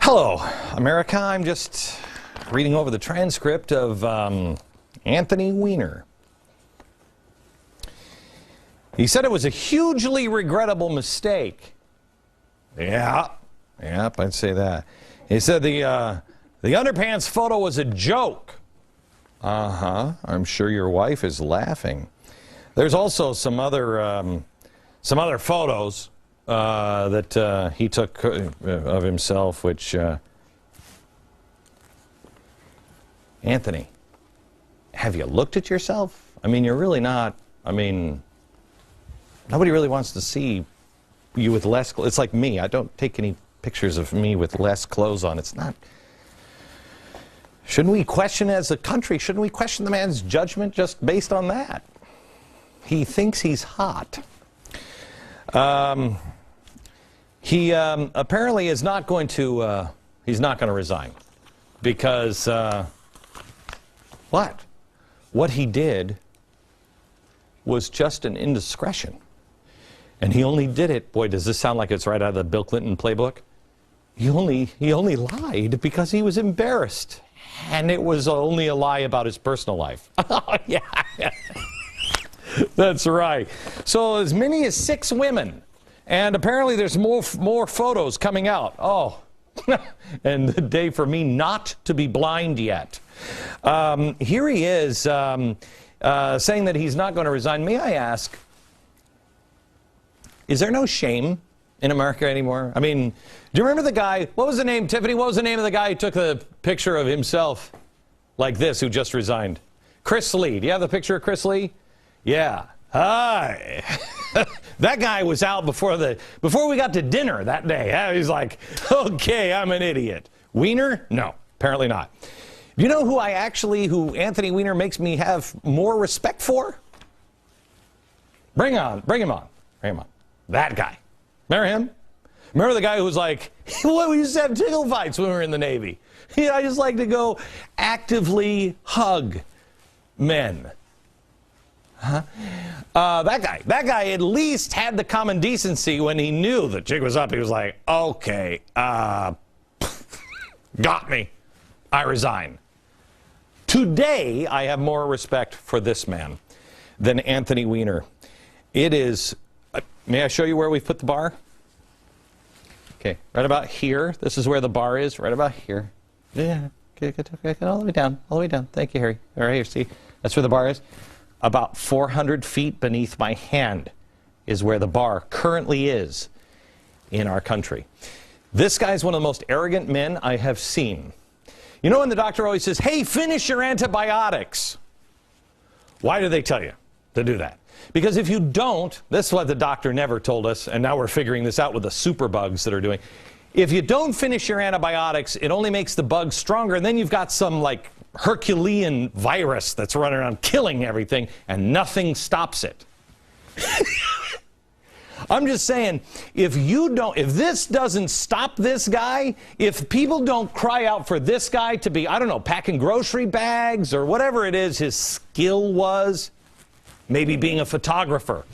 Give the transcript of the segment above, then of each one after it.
Hello, America. I'm just reading over the transcript of Anthony Wiener. He said it was a hugely regrettable mistake. Yep, I'd say that. He said the underpants photo was a joke. I'm sure your wife is laughing. There's also some other photos that he took of himself, which Anthony, have you looked at yourself? I mean, you're really not. I mean, nobody really wants to see you with less clothes. It's like me. I don't take any pictures of me with less clothes on. It's not. Shouldn't we question as a country? Shouldn't we question the man's judgment just based on that? He thinks he's hot. He apparently is not going to. He's not going to resign because what he did was just an indiscretion, and he only did it. Boy, does this sound like it's right out of the Bill Clinton playbook? He only lied because he was embarrassed, and it was only a lie about his personal life. Oh yeah. That's right. So as many as 6 women, and apparently there's more photos coming out. Oh, and the day for me not to be blind yet. Here he is saying that he's not going to resign. May I ask, is there no shame in America anymore? I mean, do you remember the guy, what was the name, Tiffany, what was the name of the guy who took the picture of himself like this, who just resigned? Chris Lee. Do you have the picture of Chris Lee? Yeah. Hi. That guy was out before we got to dinner that day. He's like, okay, I'm an idiot. Wiener? No, apparently not. You know who who Anthony Wiener makes me have more respect for? Bring him on. That guy. Remember him? Remember the guy who was like, well, we used to have tickle fights when we were in the Navy. I just like to go actively hug men. That guy at least had the common decency when he knew the jig was up. He was like, okay, got me. I resign. Today, I have more respect for this man than Anthony Wiener. It is, may I show you where we've put the bar? Okay, right about here. This is where the bar is, right about here. Yeah, okay, all the way down, Thank you, Harry. All right, here, see, that's where the bar is. About 400 feet beneath my hand is where the bar currently is in our country. This guy's one of the most arrogant men I have seen. You know when the doctor always says, hey, finish your antibiotics? Why do they tell you to do that? Because if you don't, this is what the doctor never told us, and now we're figuring this out with the superbugs that are doing. If you don't finish your antibiotics, it only makes the bugs stronger, and then you've got some like Herculean virus that's running around killing everything, and nothing stops it. I'm just saying, if this doesn't stop this guy, if people don't cry out for this guy to be, I don't know, packing grocery bags or whatever it is his skill was, maybe being a photographer.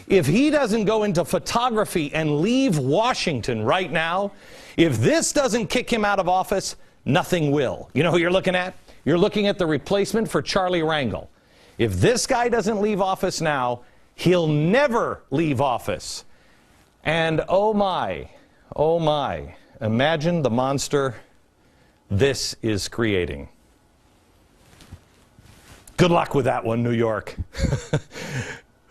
If he doesn't go into photography and leave Washington right now, if this doesn't kick him out of office, nothing will. You know who you're looking at? You're looking at the replacement for Charlie Rangel. If this guy doesn't leave office now, he'll never leave office. And oh my, imagine the monster this is creating. Good luck with that one, New York.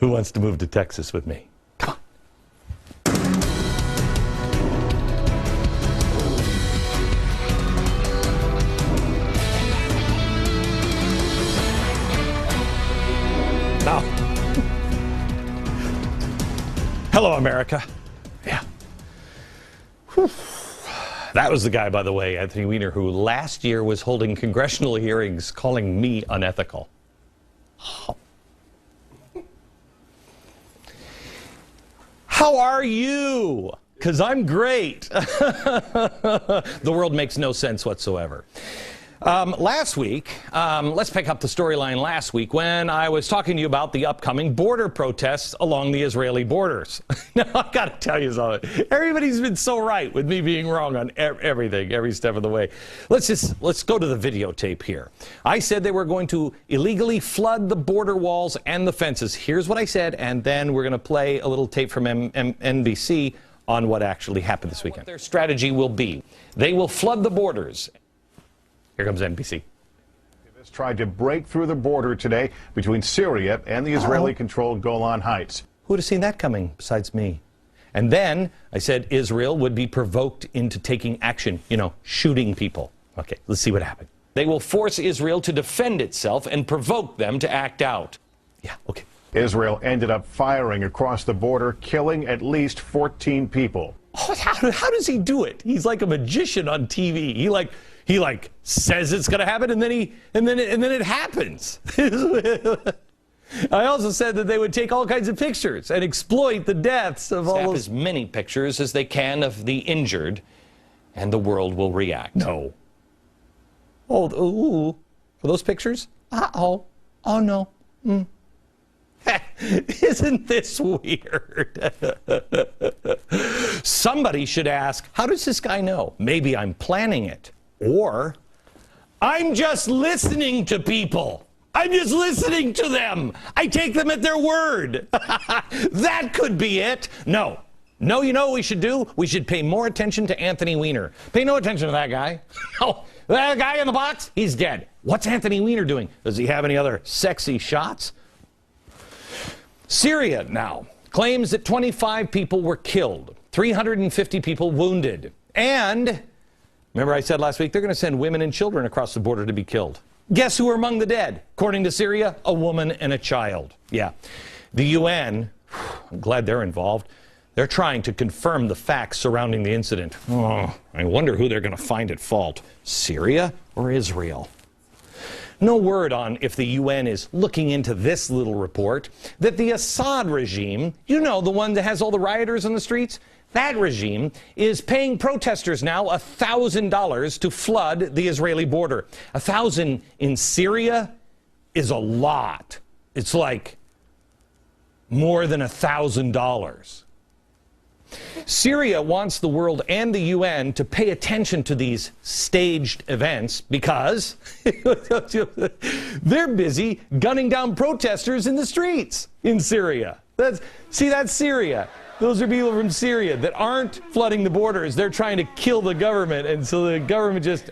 Who wants to move to Texas with me? Come on. Now, hello, America. Yeah. Whew. That was the guy, by the way, Anthony Wiener, who last year was holding congressional hearings calling me unethical. Oh. How are you? Because I'm great. The world makes no sense whatsoever. Last week, let's pick up the storyline last week when I was talking to you about the upcoming border protests along the Israeli borders. Now, I've got to tell you something. Everybody's been so right with me being wrong on everything, every step of the way. Let's go to the videotape here. I said they were going to illegally flood the border walls and the fences. Here's what I said, and then we're going to play a little tape from NBC on what actually happened this weekend. What their strategy will be. They will flood the borders. Here comes NBC. Activists tried to break through the border today between Syria and the Israeli-controlled Golan Heights. Who would have seen that coming besides me? And then I said Israel would be provoked into taking action, shooting people. Okay, let's see what happened. They will force Israel to defend itself and provoke them to act out. Yeah, okay. Israel ended up firing across the border, killing at least 14 people. Oh, how does he do it? He's like a magician on TV. He says it's going to happen, and then it happens. I also said that they would take all kinds of pictures and exploit the deaths of all those. As many pictures as they can of the injured, and the world will react. No. Oh, ooh, for those pictures? Oh no. Isn't this weird? Somebody should ask, how does this guy know? Maybe I'm planning it. Or, I'm just listening to people. I'm just listening to them. I take them at their word. That could be it. No, you know what we should do? We should pay more attention to Anthony Weiner. Pay no attention to that guy. No, that guy in the box, he's dead. What's Anthony Weiner doing? Does he have any other sexy shots? Syria now claims that 25 people were killed, 350 people wounded, and remember I said last week they're going to send women and children across the border to be killed. Guess who are among the dead? According to Syria, a woman and a child. Yeah. The UN, I'm glad they're involved. They're trying to confirm the facts surrounding the incident. Oh, I wonder who they're going to find at fault. Syria or Israel? No word on if the UN is looking into this little report that the Assad regime, the one that has all the rioters on the streets, that regime is paying protesters now $1,000 to flood the Israeli border. $1,000 in Syria is a lot. It's like more than $1,000. Syria wants the world and the UN to pay attention to these staged events because they're busy gunning down protesters in the streets in Syria. That's Syria. Those are people from Syria that aren't flooding the borders. They're trying to kill the government, and so the government just...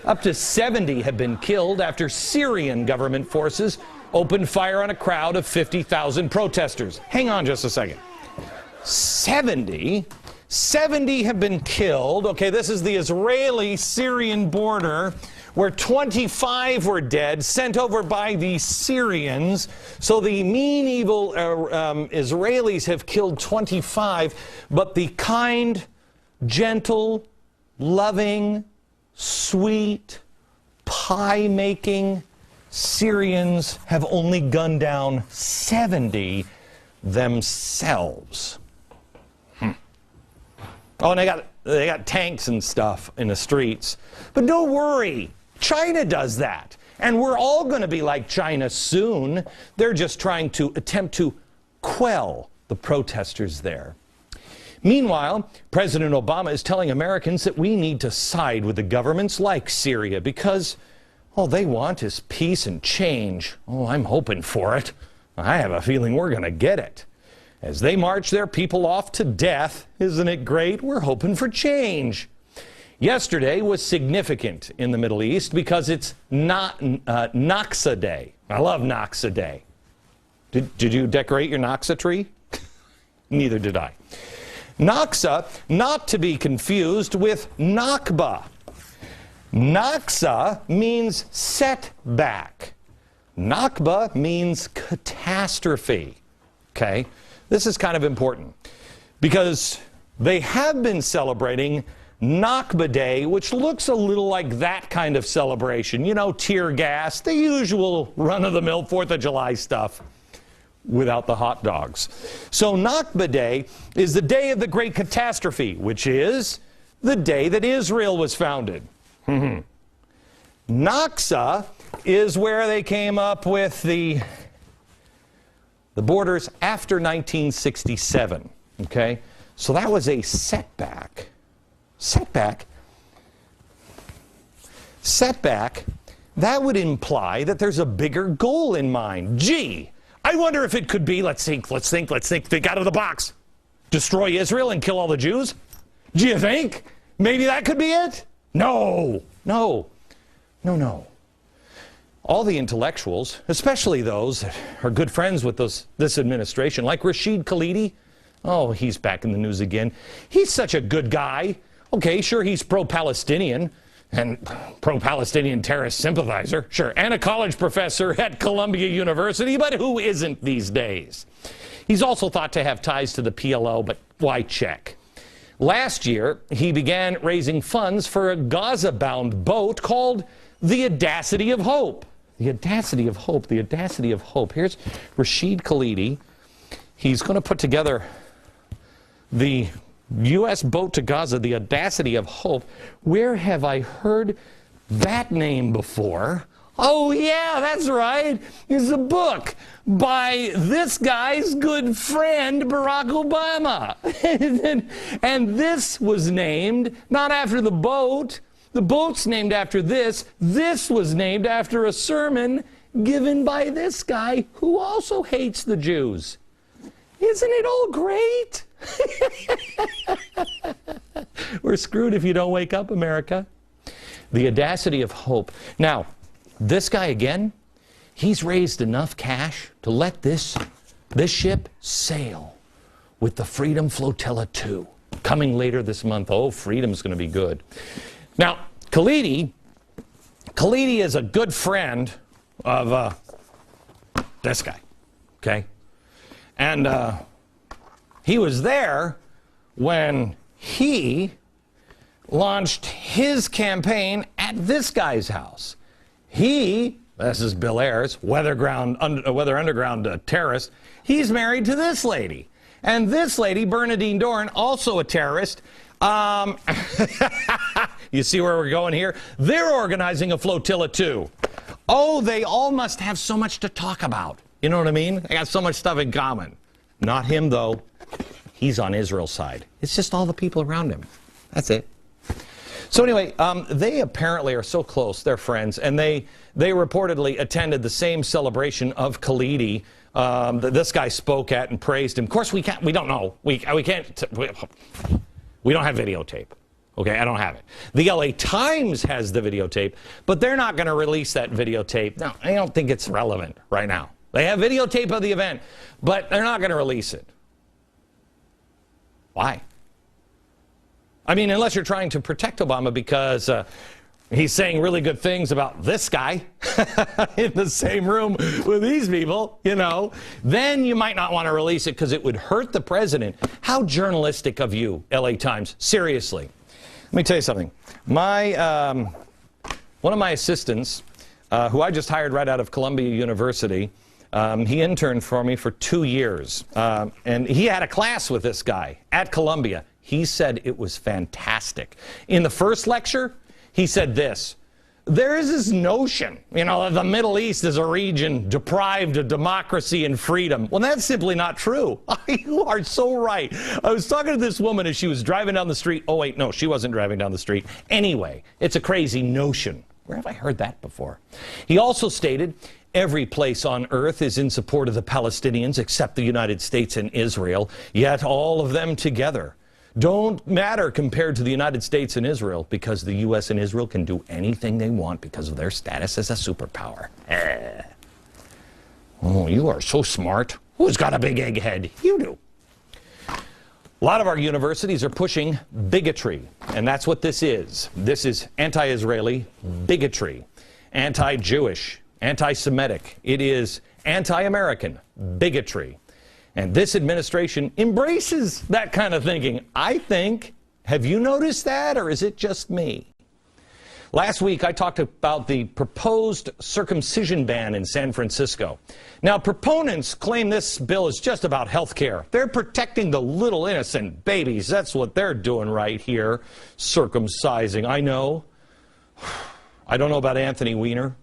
Up to 70 have been killed after Syrian government forces opened fire on a crowd of 50,000 protesters. Hang on just a second. 70 have been killed. Okay, this is the Israeli-Syrian border where 25 were dead, sent over by the Syrians. So the mean, evil Israelis have killed 25, but the kind, gentle, loving, sweet, pie-making Syrians have only gunned down 70 themselves. Oh, and they got tanks and stuff in the streets. But don't worry, China does that. And we're all going to be like China soon. They're just trying to attempt to quell the protesters there. Meanwhile, President Obama is telling Americans that we need to side with the governments like Syria because all they want is peace and change. Oh, I'm hoping for it. I have a feeling we're going to get it. As they march their people off to death, isn't it great? We're hoping for change. Yesterday was significant in the Middle East because it's not Naksa Day. I love Naksa Day. Did you decorate your Naksa tree? Neither did I. Naksa, not to be confused with Nakba. Naksa means setback. Nakba means catastrophe. Okay? This is kind of important because they have been celebrating Nakba Day, which looks a little like that kind of celebration. Tear gas, the usual run-of-the-mill 4th of July stuff without the hot dogs. So Nakba Day is the day of the great catastrophe, which is the day that Israel was founded. Naxa is where they came up with the borders after 1967, okay? So that was a setback. Setback, that would imply that there's a bigger goal in mind. Gee, I wonder if it could be, let's think out of the box. Destroy Israel and kill all the Jews? Do you think? Maybe that could be it? No. All the intellectuals, especially those that are good friends with this administration, like Rashid Khalidi, oh, he's back in the news again. He's such a good guy. Okay, sure, he's pro-Palestinian and pro-Palestinian terrorist sympathizer, sure, and a college professor at Columbia University, but who isn't these days? He's also thought to have ties to the PLO, but why check? Last year, he began raising funds for a Gaza-bound boat called the Audacity of Hope. The Audacity of Hope, the Audacity of Hope. Here's Rashid Khalidi. He's going to put together the U.S. boat to Gaza, the Audacity of Hope. Where have I heard that name before? Oh, yeah, that's right. It's a book by this guy's good friend, Barack Obama. And this was named not after the boat. The boat's named after this. This was named after a sermon given by this guy who also hates the Jews. Isn't it all great? We're screwed if you don't wake up, America. The Audacity of Hope. Now, this guy again, he's raised enough cash to let this ship sail with the Freedom Flotilla 2 coming later this month. Oh, freedom's going to be good. Now, Khalidi is a good friend of this guy, okay? And he was there when he launched his campaign at this guy's house. This is Bill Ayers, Weather Underground terrorist. He's married to this lady. And this lady, Bernadine Dohrn, also a terrorist. You see where we're going here? They're organizing a flotilla too. Oh, they all must have so much to talk about. You know what I mean? They got so much stuff in common. Not him, though. He's on Israel's side. It's just all the people around him. That's it. So anyway, they apparently are so close. They're friends. And they reportedly attended the same celebration of Khalidi that this guy spoke at and praised him. Of course, we don't know. We don't have videotape. Okay, I don't have it. The LA Times has the videotape, but they're not going to release that videotape. No, I don't think it's relevant right now. They have videotape of the event, but they're not going to release it. Why? I mean, unless you're trying to protect Obama because he's saying really good things about this guy in the same room with these people, you know, then you might not want to release it because it would hurt the president. How journalistic of you, LA Times. Seriously. Let me tell you something. One of my assistants, who I just hired right out of Columbia University, he interned for me for 2 years. And he had a class with this guy at Columbia. He said it was fantastic. In the first lecture, he said this: there is this notion, you know, that the Middle East is a region deprived of democracy and freedom. Well, that's simply not true. You are so right. I was talking to this woman as she was driving down the street. Oh, wait, no, she wasn't driving down the street. Anyway, it's a crazy notion. Where have I heard that before? He also stated, every place on earth is in support of the Palestinians except the United States and Israel, yet all of them together don't matter compared to the United States and Israel because the U.S. and Israel can do anything they want because of their status as a superpower. Oh, you are so smart. Who's got a big egghead? You do. A lot of our universities are pushing bigotry, and that's what this is. This is anti-Israeli bigotry, anti-Jewish, anti-Semitic. It is anti-American bigotry. And this administration embraces that kind of thinking, I think. Have you noticed that, or is it just me? Last week, I talked about the proposed circumcision ban in San Francisco. Now, proponents claim this bill is just about health care. They're protecting the little innocent babies. That's what they're doing right here, circumcising. I know. I don't know about Anthony Wiener,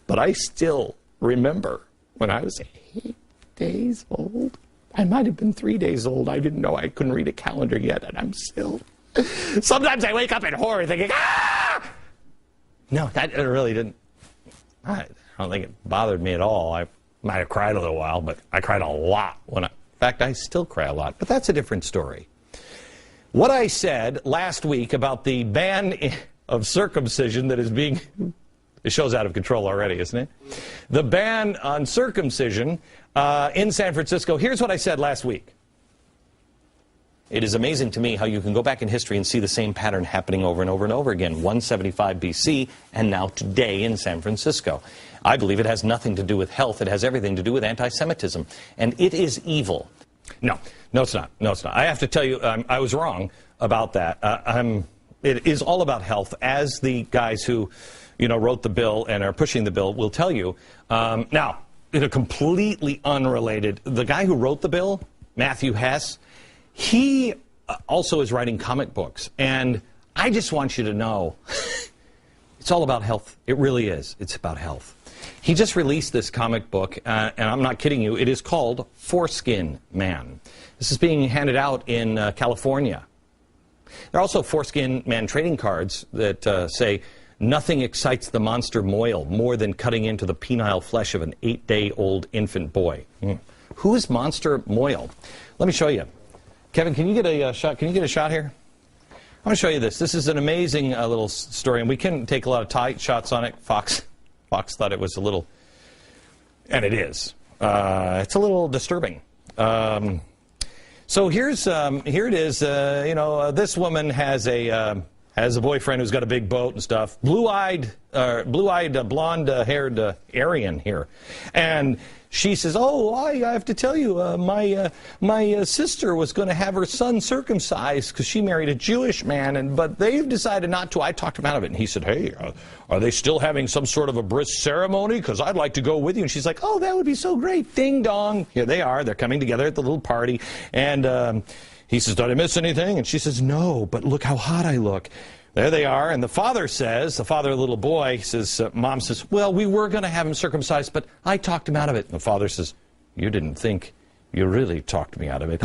but I still remember when I was 8 days old. I might have been 3 days old. I didn't know I couldn't read a calendar yet, and I'm still... Sometimes I wake up in horror thinking, ah! No, that really didn't... I don't think it bothered me at all. I might have cried a little while, but I cried a lot when I... In fact, I still cry a lot, but that's a different story. What I said last week about the ban of circumcision that is being... The show's out of control already, isn't it? The ban on circumcision in San Francisco. Here's what I said last week. It is amazing to me how you can go back in history and see the same pattern happening over and over and over again. 175 BC and now today in San Francisco. I believe it has nothing to do with health. It has everything to do with anti-Semitism. And it is evil. No, it's not. No, it's not. I have to tell you, I was wrong about that. It is all about health, as the guys who, wrote the bill and are pushing the bill will tell you. Now, in a completely unrelated, the guy who wrote the bill, Matthew Hess, he also is writing comic books. And I just want you to know, it's all about health. It really is. It's about health. He just released this comic book, and I'm not kidding you. It is called Foreskin Man. This is being handed out in California. There are also Foreskin Man trading cards that say, nothing excites the monster moil more than cutting into the penile flesh of an 8-day-old infant boy. Who is Monster Moil? Let me show you. Kevin, can you get a shot? Can you get a shot here? I want to show you this. This is an amazing little story, and we can take a lot of tight shots on it. Fox thought it was a little, and it is. It's a little disturbing. So here it is. This woman has a boyfriend who's got a big boat and stuff. Blue-eyed, blonde-haired Aryan here, and she says, "Oh, I have to tell you, my sister was going to have her son circumcised because she married a Jewish man, but they've decided not to. I talked him out of it." And he said, "Hey, are they still having some sort of a bris ceremony? Because I'd like to go with you." And she's like, "Oh, that would be so great." Ding dong. Here they are. They're coming together at the little party, and he says, "Did I miss anything?" And she says, "No, but look how hot I look." There they are, and the father says, the father of the little boy says, Mom says, "Well, we were going to have him circumcised, but I talked him out of it." And the father says, "You didn't think you really talked me out of it."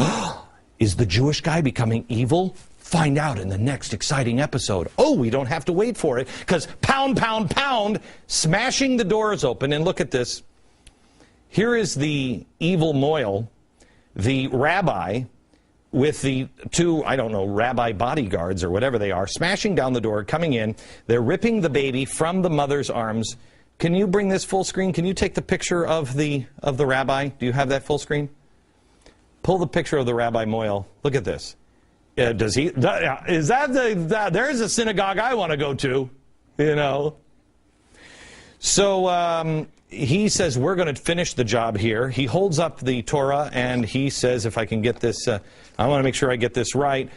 Is the Jewish guy becoming evil? Find out in the next exciting episode. Oh, we don't have to wait for it, because pound, pound, pound, smashing the doors open, and look at this. Here is the evil moil, the rabbi, with the two, rabbi bodyguards or whatever they are, smashing down the door, coming in. They're ripping the baby from the mother's arms. Can you bring this full screen? Can you take the picture of the rabbi? Do you have that full screen? Pull the picture of the rabbi moil. Look at this. There's a synagogue I want to go to, So he says, "We're going to finish the job here." He holds up the Torah and he says, if I can get this, I want to make sure I get this right.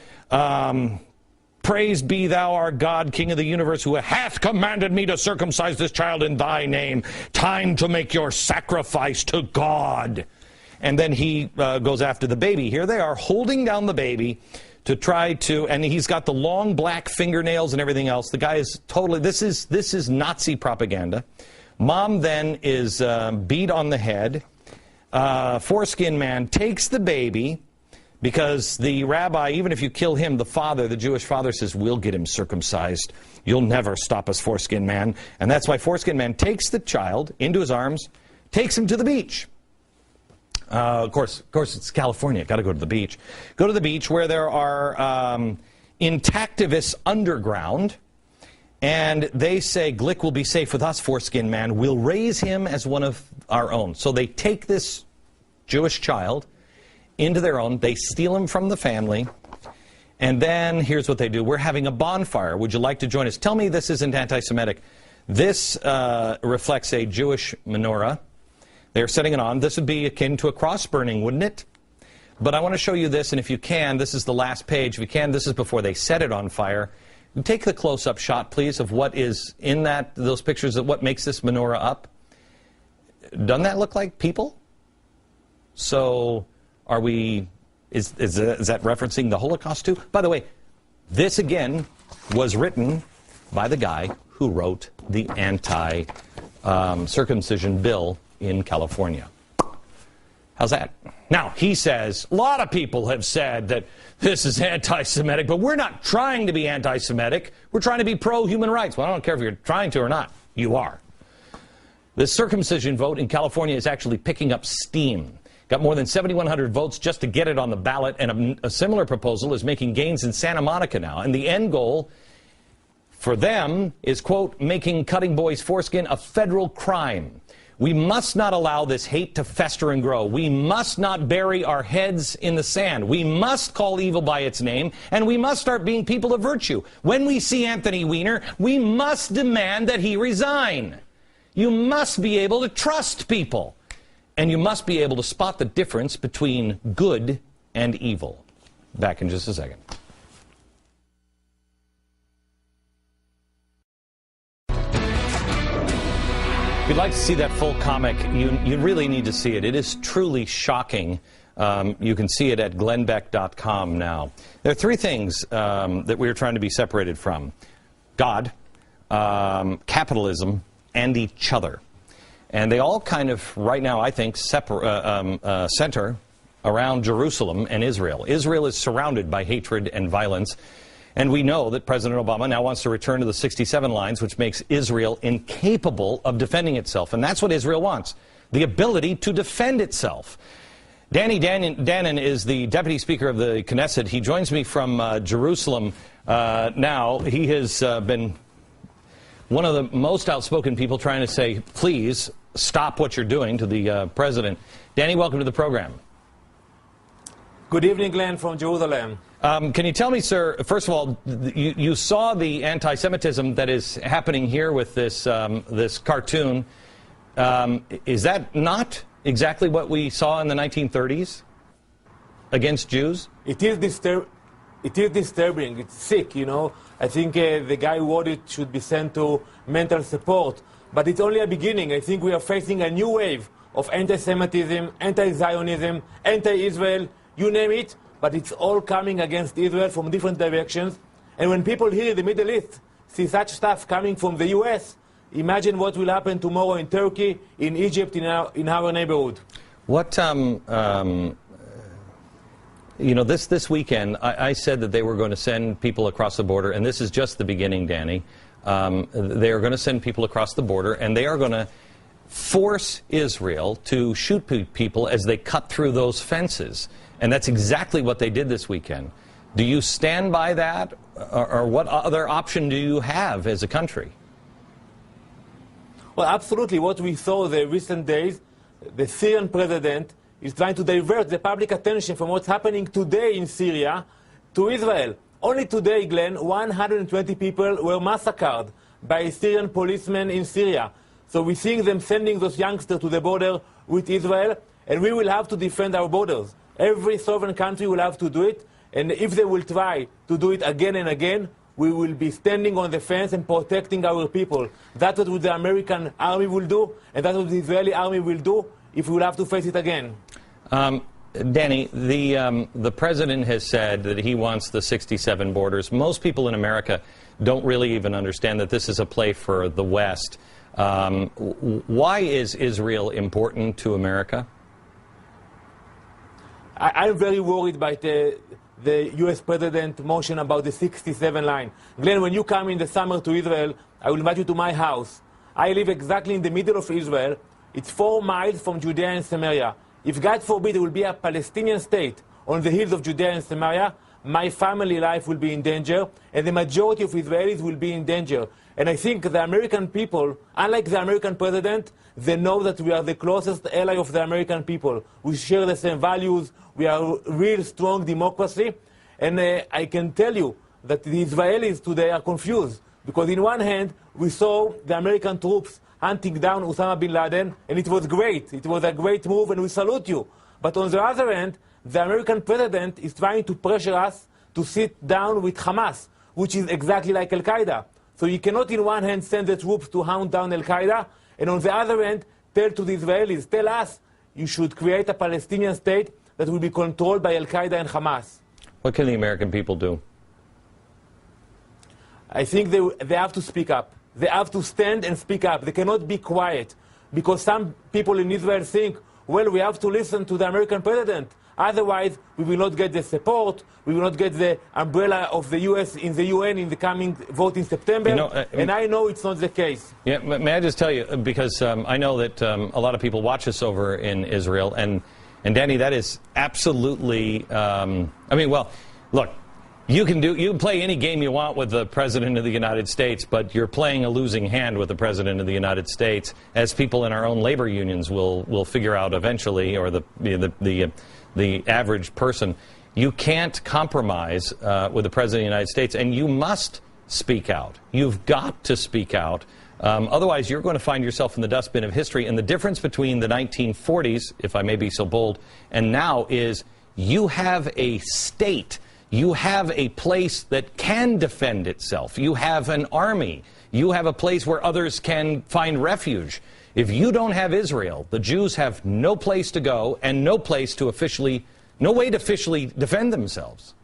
"Praise be thou our God, King of the universe, who hath commanded me to circumcise this child in thy name. Time to make your sacrifice to God." And then he goes after the baby. Here they are holding down the baby to try to, and he's got the long black fingernails and everything else. The guy is totally, this is Nazi propaganda. Mom then is beat on the head. Foreskin Man takes the baby because the rabbi, even if you kill him, the father, the Jewish father, says, "We'll get him circumcised. You'll never stop us, Foreskin Man." And that's why Foreskin Man takes the child into his arms, takes him to the beach. Of course, it's California. Got to go to the beach. Go to the beach where there are intactivists underground. And they say, "Glick will be safe with us, Foreskin Man. We'll raise him as one of our own." So they take this Jewish child into their own. They steal him from the family. And then here's what they do. "We're having a bonfire. Would you like to join us?" Tell me this isn't anti-Semitic. This reflects a Jewish menorah. They're setting it on. This would be akin to a cross burning, wouldn't it? But I want to show you this, and if you can, this is the last page. If you can, this is before they set it on fire. Take the close-up shot, please, of what is in those pictures of what makes this menorah up. Doesn't that look like people? So are we, is that referencing the Holocaust too? By the way, this again was written by the guy who wrote the anti-circumcision bill in California. How's that? Now, he says, a lot of people have said that this is anti-Semitic, but we're not trying to be anti-Semitic. We're trying to be pro-human rights. Well, I don't care if you're trying to or not. You are. The circumcision vote in California is actually picking up steam. Got more than 7,100 votes just to get it on the ballot, and a similar proposal is making gains in Santa Monica now. And the end goal for them is, quote, making cutting boys' foreskin a federal crime. We must not allow this hate to fester and grow. We must not bury our heads in the sand. We must call evil by its name, and we must start being people of virtue. When we see Anthony Wiener, we must demand that he resign. You must be able to trust people, and you must be able to spot the difference between good and evil. Back in just a second. If you'd like to see that full comic, you really need to see it. It is truly shocking. You can see it at glennbeck.com now. There are three things that we're trying to be separated from: God, capitalism, and each other. And they all kind of, right now, I think, center around Jerusalem and Israel. Israel is surrounded by hatred and violence. And we know that President Obama now wants to return to the 67 lines, which makes Israel incapable of defending itself. And that's what Israel wants, the ability to defend itself. Danny Danon is the Deputy Speaker of the Knesset. He joins me from Jerusalem now. He has been one of the most outspoken people trying to say, please stop what you're doing to the president. Danny, welcome to the program. Good evening, Glenn, from Jerusalem. Can you tell me, sir, first of all, you saw the anti-Semitism that is happening here with this, this cartoon. Is that not exactly what we saw in the 1930s against Jews? It is disturbing. It's sick, you know. I think the guy who wrote it should be sent to mental support. But it's only a beginning. I think we are facing a new wave of anti-Semitism, anti-Zionism, anti-Israel, you name it. But it's all coming against Israel from different directions. And when people here in the Middle East see such stuff coming from the U.S., imagine what will happen tomorrow in Turkey, in Egypt, in our neighborhood. What, you know, this weekend, I said that they were going to send people across the border, and this is just the beginning, Danny. They are going to send people across the border, and they are going to force Israel to shoot people as they cut through those fences. And that's exactly what they did this weekend. Do you stand by that, or what other option do you have as a country? Well, absolutely. What we saw the recent days, the Syrian president is trying to divert the public attention from what's happening today in Syria to Israel. Only today, Glenn, 120 people were massacred by Syrian policemen in Syria. So we're seeing them sending those youngsters to the border with Israel, and we will have to defend our borders. Every sovereign country will have to do it, and if they will try to do it again and again, we will be standing on the fence and protecting our people. That's what the American army will do, and that's what the Israeli army will do if we will have to face it again. Danny, the president has said that he wants the 67 borders. Most people in America don't really even understand that this is a play for the West. Why is Israel important to America? I'm very worried by the U.S. President motion about the 67 line. Glenn, when you come in the summer to Israel, I will invite you to my house. I live exactly in the middle of Israel. It's 4 miles from Judea and Samaria. If, God forbid, there will be a Palestinian state on the hills of Judea and Samaria, my family life will be in danger, and the majority of Israelis will be in danger. And I think the American people, unlike the American president, they know that we are the closest ally of the American people. We share the same values. We are a real strong democracy. And I can tell you that the Israelis today are confused. Because in one hand, we saw the American troops hunting down Osama bin Laden, and it was great. It was a great move, and we salute you. But on the other hand, the American president is trying to pressure us to sit down with Hamas, which is exactly like Al-Qaeda. So you cannot, in one hand, send the troops to hunt down Al-Qaeda, and on the other hand, tell to the Israelis, tell us, you should create a Palestinian state that will be controlled by Al-Qaeda and Hamas. What can the American people do? I think they have to speak up. They have to stand and speak up. They cannot be quiet, because some people in Israel think, well, we have to listen to the American president. Otherwise, we will not get the support. We will not get the umbrella of the U.S. in the UN in the coming vote in September. And I know it's not the case. Yeah, may I just tell you, because I know that a lot of people watch us over in Israel, and Danny, that is absolutely, I mean, well, look, you can play any game you want with the President of the United States, but you're playing a losing hand with the President of the United States, as people in our own labor unions will figure out eventually, or the average person. You can't compromise with the President of the United States, and you must speak out. You've got to speak out. Otherwise, you're going to find yourself in the dustbin of history. And the difference between the 1940s, if I may be so bold, and now is you have a state. You have a place that can defend itself. You have an army. You have a place where others can find refuge. If you don't have Israel, the Jews have no place to go and no way to officially defend themselves.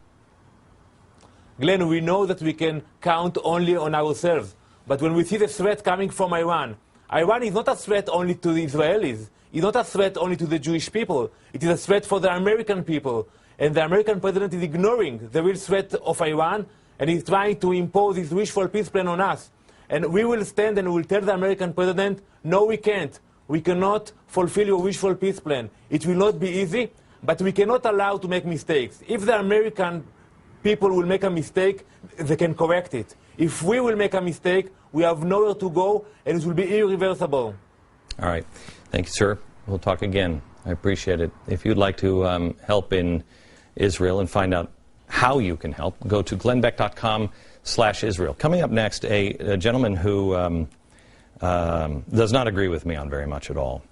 Glenn, we know that we can count only on ourselves. But when we see the threat coming from Iran, Iran is not a threat only to the Israelis. It's not a threat only to the Jewish people. It is a threat for the American people. And the American president is ignoring the real threat of Iran, and he's trying to impose his wishful peace plan on us. And we will stand and we will tell the American president, no, we can't. We cannot fulfill your wishful peace plan. It will not be easy, but we cannot allow to make mistakes. If the American people will make a mistake, they can correct it. If we will make a mistake, we have nowhere to go, and it will be irreversible. All right. Thank you, sir. We'll talk again. I appreciate it. If you'd like to help in Israel and find out how you can help, go to glennbeck.com/Israel. Coming up next, a gentleman who does not agree with me on very much at all.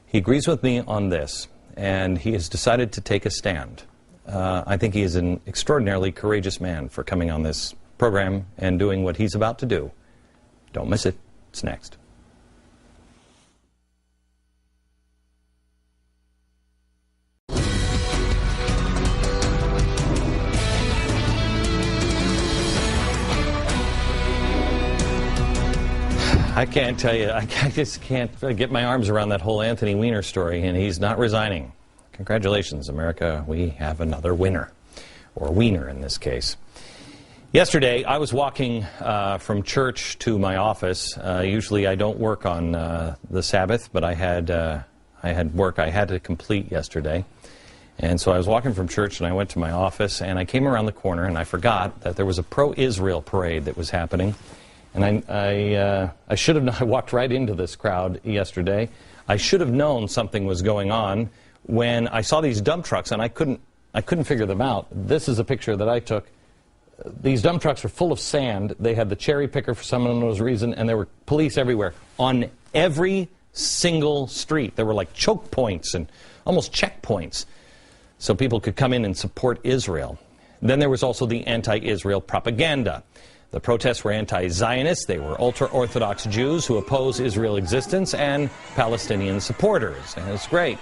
He agrees with me on this, and he has decided to take a stand. I think he is an extraordinarily courageous man for coming on this program and doing what he's about to do. Don't miss it. It's next. I can't tell you, I just can't get my arms around that whole Anthony Wiener story, and he's not resigning. Congratulations, America. We have another winner, or Wiener in this case. Yesterday, I was walking from church to my office. Usually I don't work on the Sabbath, but I had work I had to complete yesterday. And so I was walking from church, and I went to my office, and I came around the corner, and I forgot that there was a pro-Israel parade that was happening. And I should have known. I walked right into this crowd yesterday. I should have known something was going on when I saw these dump trucks, and I couldn't figure them out. This is a picture that I took. These dump trucks were full of sand. They had the cherry picker for some unknown reason, and there were police everywhere on every single street. There were like choke points and almost checkpoints, so people could come in and support Israel. Then there was also the anti-Israel propaganda. The protests were anti-Zionist. They were ultra-Orthodox Jews who oppose Israel existence and Palestinian supporters. And it's great.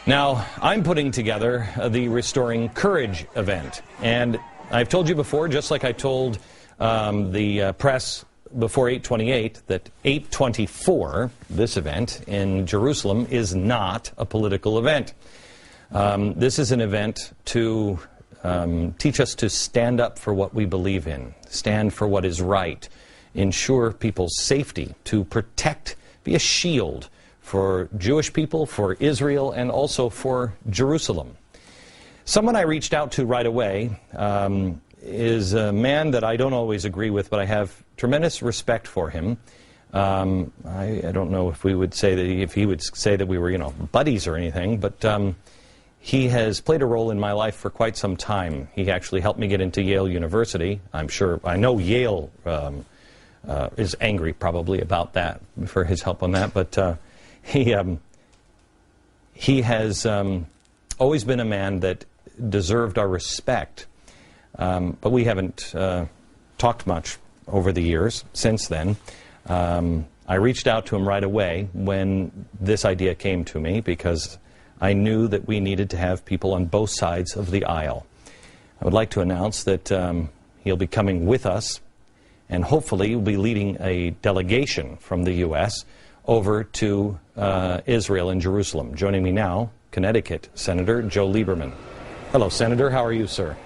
Now, I'm putting together the Restoring Courage event. And I've told you before, just like I told the press before 8/28, that 8/24, this event in Jerusalem, is not a political event. This is an event to teach us to stand up for what we believe in, stand for what is right, ensure people's safety, to protect, be a shield for Jewish people, for Israel, and also for Jerusalem. Someone I reached out to right away is a man that I don't always agree with, but I have tremendous respect for him. I don't know if we would say that, if he would say that we were, buddies or anything, but he has played a role in my life for quite some time. He actually helped me get into Yale University. I know Yale is angry probably about that, for his help on that, but he has always been a man that deserved our respect, but we haven't talked much over the years since then. I reached out to him right away when this idea came to me, because I knew that we needed to have people on both sides of the aisle. I would like to announce that he'll be coming with us and hopefully you'll be leading a delegation from the U.S. over to Israel and Jerusalem. Joining me now, Connecticut Senator Joe Lieberman. Hello, Senator. How are you, sir?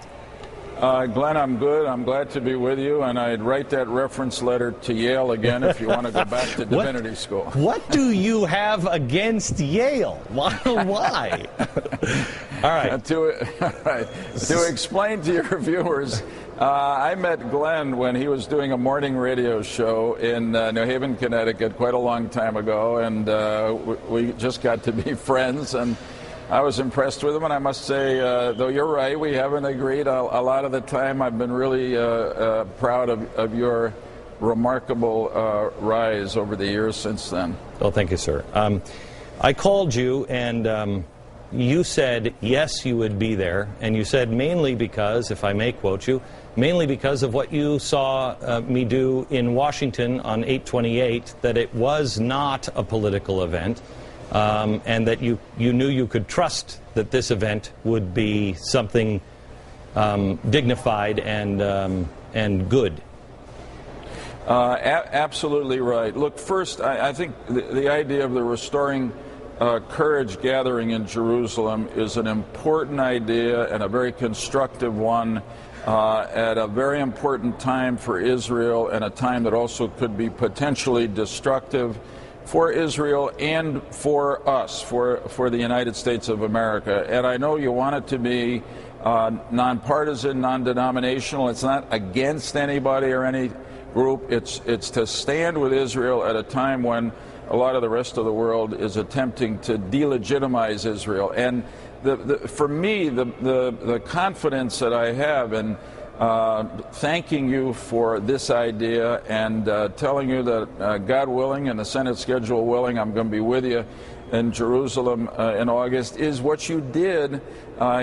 Glenn, I'm good. I'm glad to be with you, and I'd write that reference letter to Yale again if you want to go back to divinity school. What do you have against Yale? Why? All right. To explain to your viewers, I met Glenn when he was doing a morning radio show in New Haven, Connecticut, quite a long time ago, and we just got to be friends, and I was impressed with him, and I must say, though you're right, we haven't agreed a lot of the time. I've been really proud of your remarkable rise over the years since then. Well, thank you, sir. I called you, and you said yes, you would be there, and you said mainly because, if I may quote you, mainly because of what you saw me do in Washington on 8/28, that it was not a political event. And that you knew you could trust that this event would be something dignified and good. Absolutely right. Look, first, I think the idea of the Restoring Courage gathering in Jerusalem is an important idea and a very constructive one at a very important time for Israel, and a time that also could be potentially destructive for Israel and for us, for the United States of America. And I know you want it to be nonpartisan, non-denominational. It's not against anybody or any group. It's to stand with Israel at a time when a lot of the rest of the world is attempting to delegitimize Israel. And for me, the confidence that I have in thanking you for this idea and telling you that God willing and the Senate schedule willing, I'm going to be with you in Jerusalem in August, is what you did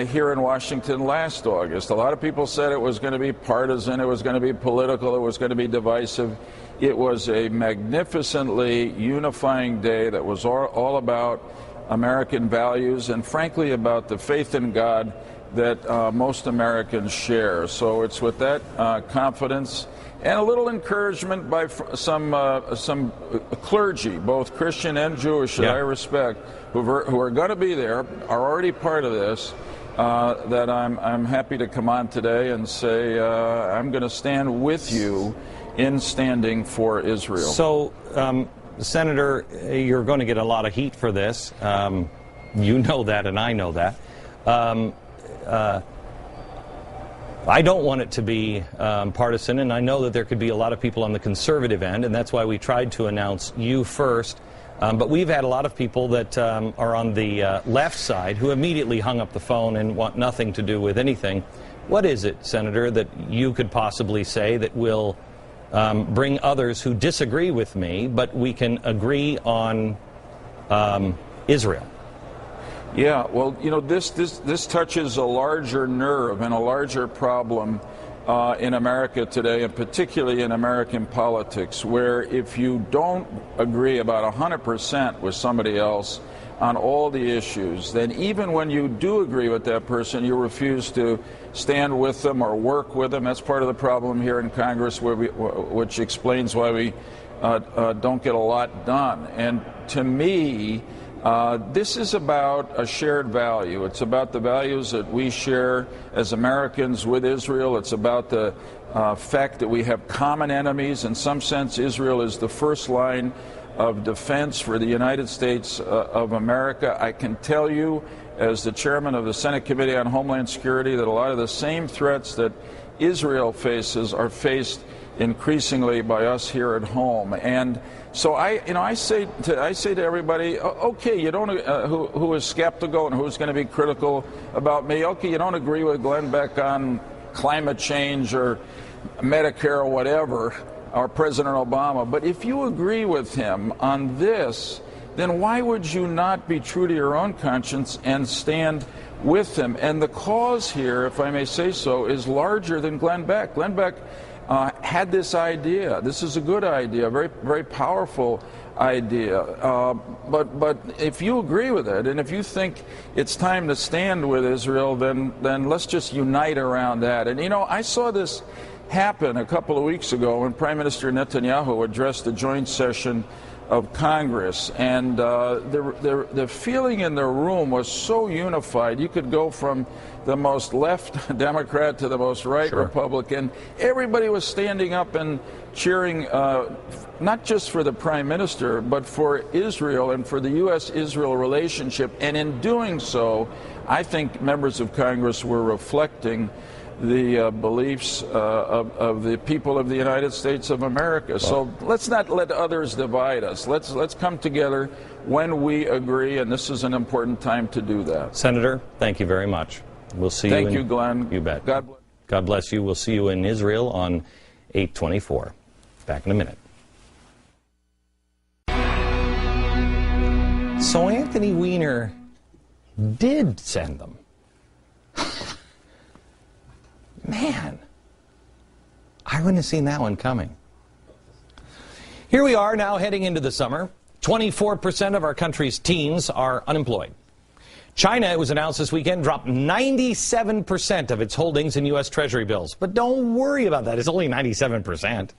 here in Washington last August. A lot of people said it was going to be partisan, it was going to be political, it was going to be divisive. It was a magnificently unifying day that was all about American values and, frankly, about the faith in God that most Americans share. So it's with that confidence and a little encouragement by some clergy, both Christian and Jewish, that I respect, who are going to be there, are already part of this, that I'm happy to come on today and say I'm going to stand with you in standing for Israel. So, Senator, you're going to get a lot of heat for this. You know that, and I know that. I don't want it to be partisan, and I know that there could be a lot of people on the conservative end, and that's why we tried to announce you first. But we've had a lot of people that are on the left side who immediately hung up the phone and want nothing to do with anything. What is it, Senator, that you could possibly say that will bring others who disagree with me, but we can agree on Israel? Yeah, well, you know, this touches a larger nerve and a larger problem in America today, and particularly in American politics, where if you don't agree about 100% with somebody else on all the issues, then even when you do agree with that person, you refuse to stand with them or work with them. That's part of the problem here in Congress, which explains why we don't get a lot done. And to me, this is about a shared value. It's about the values that we share as Americans with Israel. It's about the fact that we have common enemies. In some sense, Israel is the first line of defense for the United States of America. I can tell you, as the chairman of the Senate Committee on Homeland Security, that a lot of the same threats that Israel faces are faced increasingly by us here at home. And so I say to everybody, okay, you don't who is skeptical and who's going to be critical about me, okay, you don't agree with Glenn Beck on climate change or Medicare or whatever, or President Obama, but if you agree with him on this, then why would you not be true to your own conscience and stand with him? And the cause here, if I may say so, is larger than Glenn Beck. Glenn Beck had this idea. This is a good idea, a very, very powerful idea. But if you agree with it, and if you think it's time to stand with Israel, then let's just unite around that. And you know, I saw this happen a couple of weeks ago when Prime Minister Netanyahu addressed the joint session of Congress, and the feeling in the room was so unified. You could go from the most left Democrat to the most right Republican. Everybody was standing up and cheering, not just for the Prime Minister, but for Israel and for the U.S.-Israel relationship. And in doing so, I think members of Congress were reflecting the beliefs of the people of the United States of America. So let's not let others divide us. Let's come together when we agree, and this is an important time to do that. Senator, thank you very much. We'll see you. Thank you, Glenn. You bet. God bless you. We'll see you in Israel on 8/24. Back in a minute. So Anthony Wiener did send them. Man, I wouldn't have seen that one coming. Here we are now heading into the summer. 24% of our country's teens are unemployed. China, it was announced this weekend, dropped 97% of its holdings in U.S. Treasury bills. But don't worry about that. It's only 97%.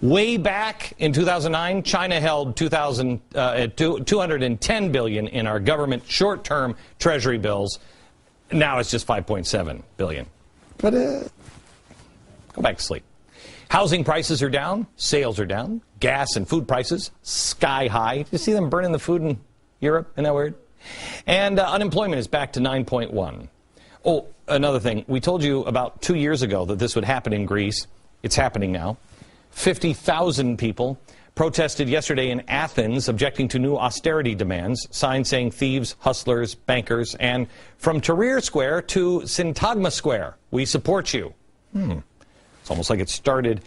Way back in 2009, China held $210 billion in our government short-term Treasury bills. Now it's just $5.7 billion. But go back to sleep. Housing prices are down. Sales are down. Gas and food prices sky high. Did you see them burning the food in Europe? Isn't that weird? And unemployment is back to 9.1. Oh, another thing. We told you about 2 years ago that this would happen in Greece. It's happening now. 50,000 people protested yesterday in Athens objecting to new austerity demands, signs saying thieves, hustlers, bankers, and from Tahrir Square to Syntagma Square, we support you. It's almost like it started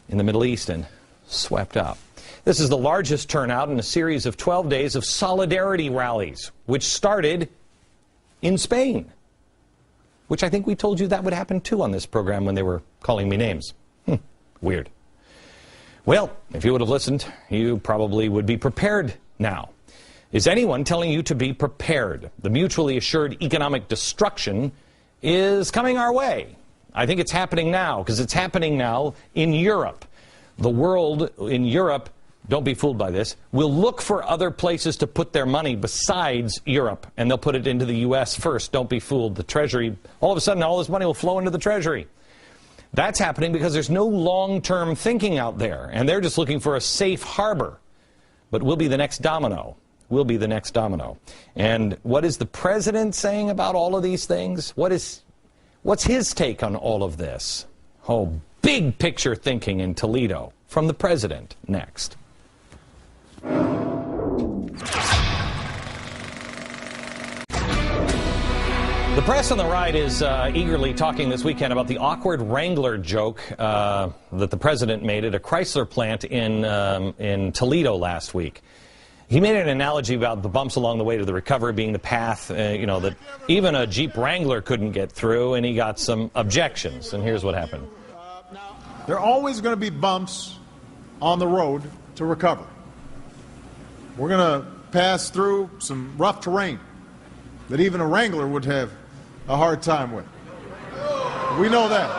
in the Middle East and swept up. This is the largest turnout in a series of 12 days of solidarity rallies, which started in Spain, which I think we told you that would happen too on this program when they were calling me names. Weird. Well, if you would have listened, you probably would be prepared now. Is anyone telling you to be prepared? The mutually assured economic destruction is coming our way. I think it's happening now, because it's happening now in Europe. The world in Europe, don't be fooled by this, will look for other places to put their money besides Europe, and they'll put it into the U.S. first. Don't be fooled. The Treasury, all of a sudden, all this money will flow into the Treasury. That's happening because there's no long-term thinking out there, and they're just looking for a safe harbor. But we'll be the next domino. We'll be the next domino. And what is the president saying about all of these things? What's his take on all of this? Oh, big picture thinking in Toledo from the president next. The press on the right is eagerly talking this weekend about the awkward Wrangler joke that the president made at a Chrysler plant in Toledo last week. He made an analogy about the bumps along the way to the recovery being the path, that even a Jeep Wrangler couldn't get through, and he got some objections. And here's what happened. There are always going to be bumps on the road to recovery. We're going to pass through some rough terrain that even a Wrangler would have a hard time with. We know that.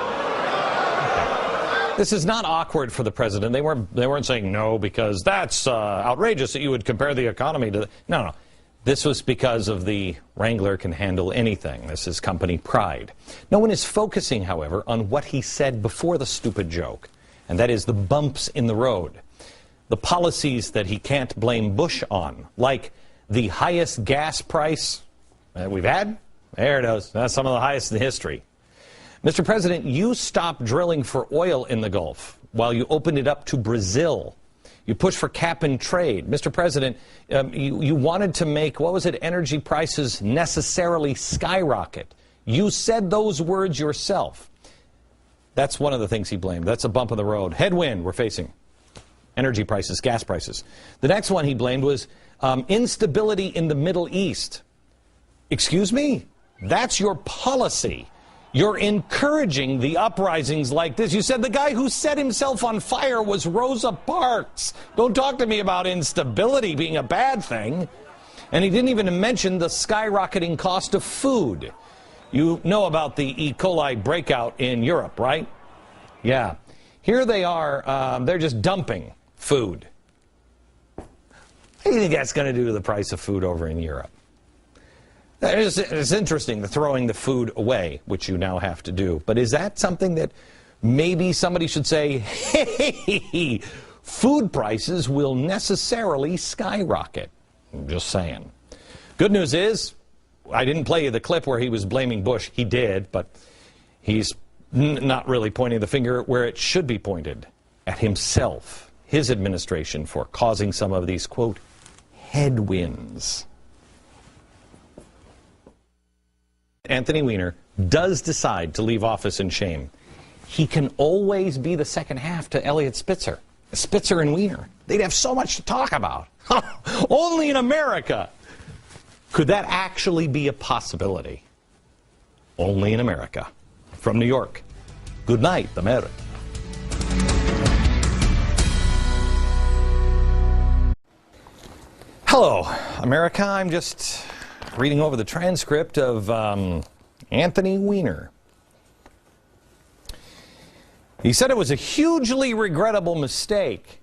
This is not awkward for the president. They weren't saying no because that's outrageous that you would compare the economy to. No. This was because of the Wrangler can handle anything. This is company pride. No one is focusing, however, on what he said before the stupid joke, and that is the bumps in the road. The policies that he can't blame Bush on, like the highest gas price that we've had. There it is. That's some of the highest in history. Mr. President, you stopped drilling for oil in the Gulf while you opened it up to Brazil. You pushed for cap and trade. Mr. President, you wanted to make, energy prices necessarily skyrocket. You said those words yourself. That's one of the things he blamed. That's a bump in the road. Headwind we're facing. Energy prices, gas prices. The next one he blamed was instability in the Middle East. Excuse me? That's your policy. You're encouraging the uprisings like this. You said the guy who set himself on fire was Rosa Parks. Don't talk to me about instability being a bad thing. And he didn't even mention the skyrocketing cost of food. You know about the E. coli breakout in Europe, right? Yeah. Here they are, they're just dumping food. What do you think that's going to do to the price of food over in Europe? It's interesting, the throwing the food away, which you now have to do. But is that something that maybe somebody should say, hey, food prices will necessarily skyrocket? I'm just saying. Good news is, I didn't play you the clip where he was blaming Bush. He did, but he's not really pointing the finger where it should be pointed, at himself, his administration, for causing some of these, quote, headwinds. Anthony Wiener does decide to leave office in shame. He can always be the second half to Eliot Spitzer. Spitzer and Wiener. They'd have so much to talk about. Only in America could that actually be a possibility. Only in America. From New York, good night, America. Hello, America. I'm just reading over the transcript of Anthony Wiener. He said it was a hugely regrettable mistake.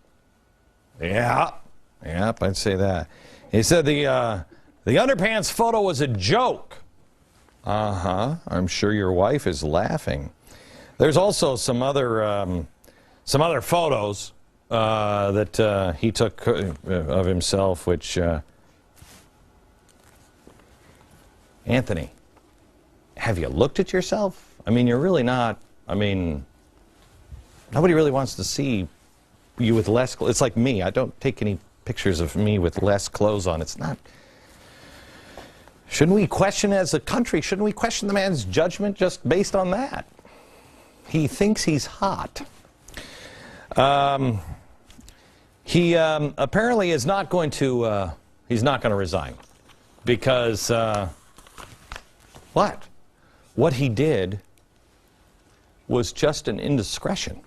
Yep, I'd say that. He said the underpants photo was a joke. I'm sure your wife is laughing. There's also some other photos that he took of himself, which Anthony, have you looked at yourself? I mean, you're really not. I mean, nobody really wants to see you with less clothes. It's like me. I don't take any pictures of me with less clothes on. It's not. Shouldn't we question, as a country, shouldn't we question the man's judgment just based on that? He thinks he's hot. He apparently is not going to, he's not going to resign. Because, what he did was just an indiscretion.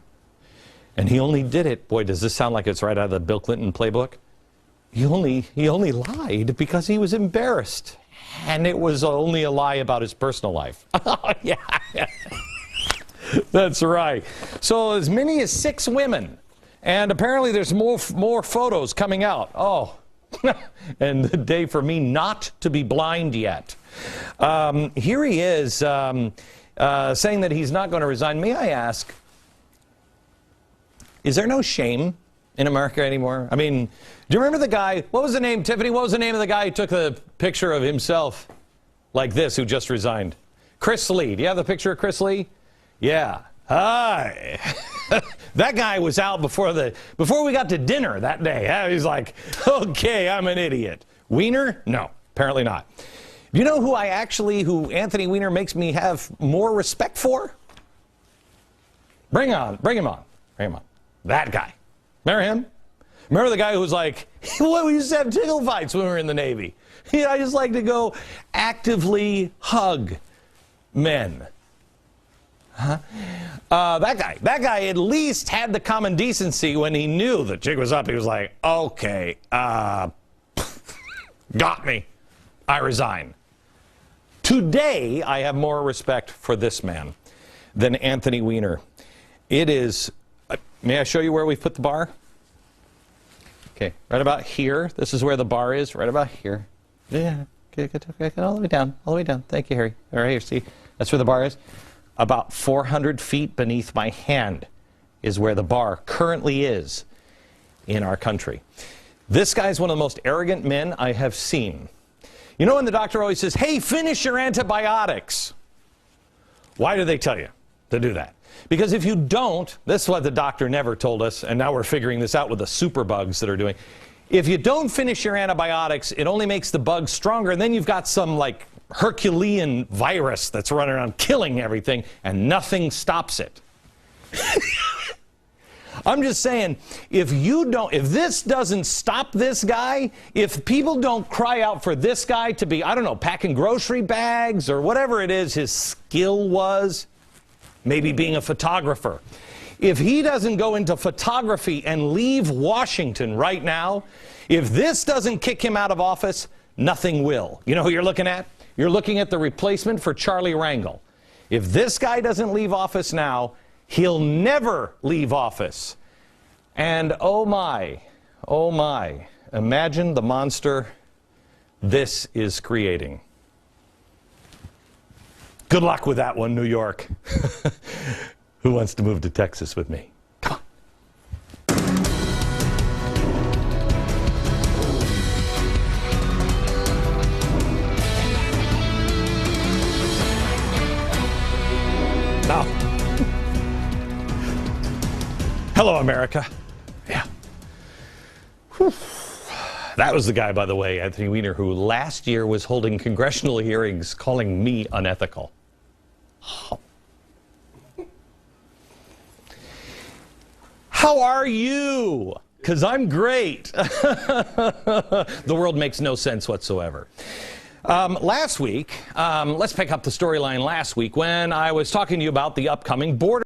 And he only did it, boy, does this sound like it's right out of the Bill Clinton playbook? He only lied because he was embarrassed. And it was only a lie about his personal life. Oh, yeah. That's right. So as many as 6 women. And apparently there's more photos coming out. Oh, and the day for me not to be blind yet. Here he is saying that he's not going to resign. May I ask, is there no shame in America anymore? I mean, do you remember the guy, what was the name, Tiffany? What was the name of the guy who took the picture of himself like this, who just resigned? Chris Lee. Do you have the picture of Chris Lee? Yeah. Hi. That guy was out before we got to dinner that day. He's like, okay, I'm an idiot. Wiener? No, apparently not. Do you know who who Anthony Wiener makes me have more respect for? Bring him on. That guy. Remember him? Remember the guy who was like, well, we used to have tickle fights when we were in the Navy. I just like to go actively hug men. That guy at least had the common decency when he knew the jig was up. He was like, okay, got me. I resign. Today, I have more respect for this man than Anthony Wiener. It is, may I show you where we've put the bar? Okay, right about here. This is where the bar is, right about here. Yeah, okay, all the way down, Thank you, Harry. All right, here, see, that's where the bar is. About 400 feet beneath my hand is where the bar currently is in our country. This guy's one of the most arrogant men I have seen. You know when the doctor always says, hey, finish your antibiotics? Why do they tell you to do that? Because if you don't, this is what the doctor never told us, and now we're figuring this out with the superbugs that are doing. If you don't finish your antibiotics, it only makes the bugs stronger, and then you've got some, like, Herculean virus that's running around killing everything, and nothing stops it. I'm just saying, if this doesn't stop this guy, if people don't cry out for this guy to be, I don't know, packing grocery bags or whatever it is his skill was, maybe being a photographer. If he doesn't go into photography and leave Washington right now, if this doesn't kick him out of office, nothing will. You know who you're looking at? You're looking at the replacement for Charlie Rangel. If this guy doesn't leave office now, He'll never leave office. And oh my, imagine the monster this is creating. Good luck with that one, New York. Who wants to move to Texas with me? Come on. Now, hello, America. Yeah. Whew. That was the guy, by the way, Anthony Wiener, who last year was holding congressional hearings calling me unethical. Oh. How are you? Because I'm great. The world makes no sense whatsoever. Last week, let's pick up the storyline last week when I was talking to you about the upcoming border.